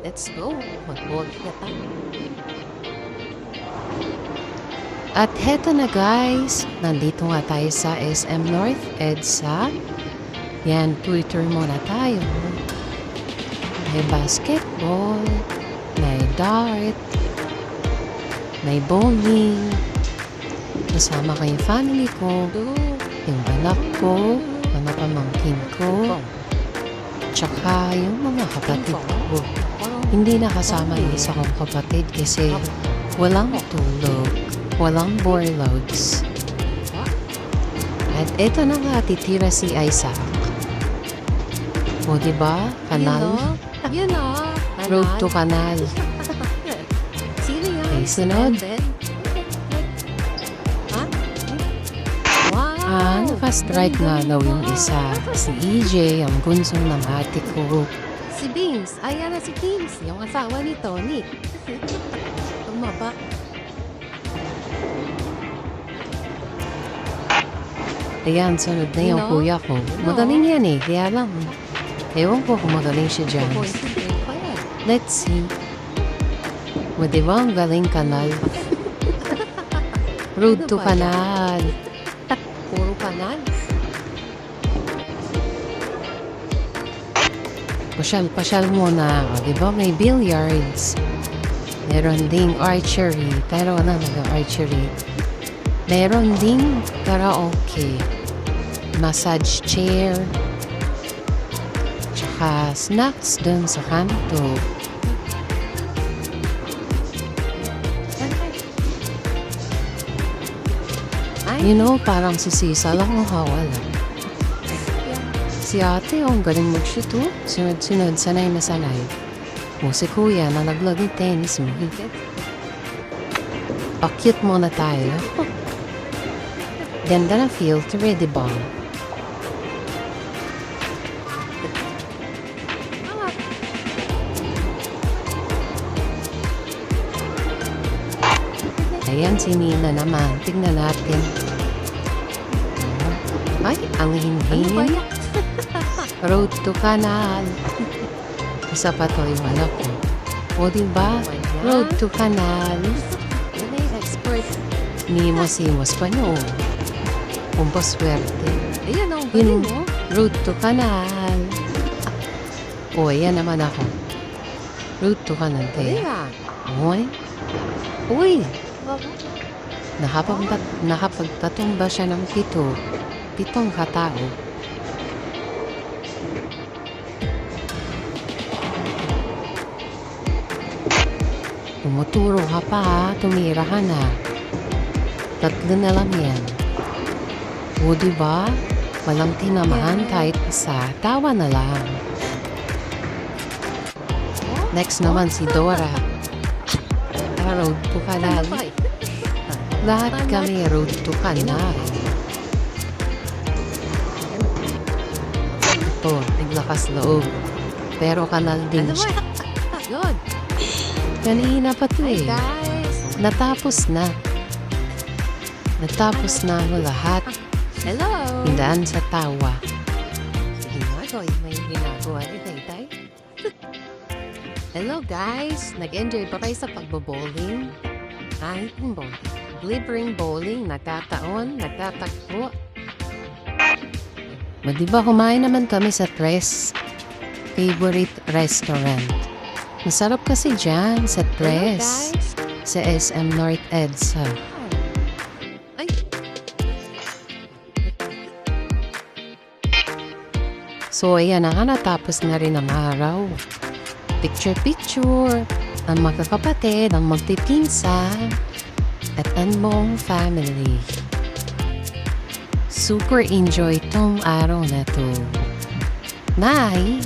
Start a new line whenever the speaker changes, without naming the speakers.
Let's go. Mag-ball na tayo. At heto na guys, nandito nga tayo sa SM North EDSA. Yan, Twitter muna tayo. May basketball, may dart, may bowling. Kasama ko yung family ko, yung anak ko, mga pamangkin ko, tsaka yung mga kapatid ko. Hindi nakasama yung isa kong kapatid kasi walang tulog, walang boreloads. At eto na nga, titira si Isaac. O diba, kanal? Road to kanal.
Sino yan?
Okay, sunod. Naka-strike nga daw yung isa. Si EJ, ang gunsong ng ate ko.
Si Beans. Ayan na si Beans. Yung asawa ni Tony. Tumaba.
Ayan, sunod na yung kuya ko. Magaling yan eh, kaya lang. Ewan ko kung magaling siya dyan. Let's see. O diba ang galing kanal? Road to kanal.
Puro kanal.
Pasyal muna. O diba may billiards. Meron ding archery. Pero ano nag-archery? Meron ding karaoke. Massage chair. Tsaka snacks dun sa kanto. You know, parang si Sisa lang ang hawal. Si ate, ang galing mag-shoot oh. Sunod-sunod, sanay na sanay. O si kuya, nalaglag yung tennis mo. Pakyut muna tayo. Ganda ng filter, di ba? Ayan, si Nina naman. Tingnan natin. Ay, ang hinhin. Road to kanal. Isa pa to yung anak ko. O diba? Road to kanal.
Expert.
Mimos-imos pa nyo. Pumpaswerte.
Ayan ang galing mo.
Road to kanal. O, ayan naman ako. Road to kanal tayo. Uy. Uy. Nakapagtatumba siya ng pitong katao. Tumuturo ka pa ha, tumira ka na. 3 na lang yan. O diba? Walang tinamaan kahit isa, tawa na lang. Next naman si Dora. Road to kanal. Lahat kami road to kanal. Ito, naglakas loob. Pero kanal din siya.
Yun.
Kanina pa to eh.
Guys.
Natapos na. Natapos na ang lahat.
Hello.
Hindaan sa tawa.
Sige nga, may ginagawa ni Taytay. Hello guys! Nag-enjoy pa kayo sa pagbo-bowling? Kahit yung bowling. Glittering bowling, nagkataon, nagtatakbo.
Diba kumain naman kami sa Tres favorite restaurant. Masarap kasi dyan sa
Hello
Tres.
guys!
Sa SM North EDSA.
Ay!
So ayan na nga, natapos na rin ang araw. Picture-picture, ang magkakapatid, ang magpipinsan, at ang buong family. Super enjoy tong araw na to. Bye!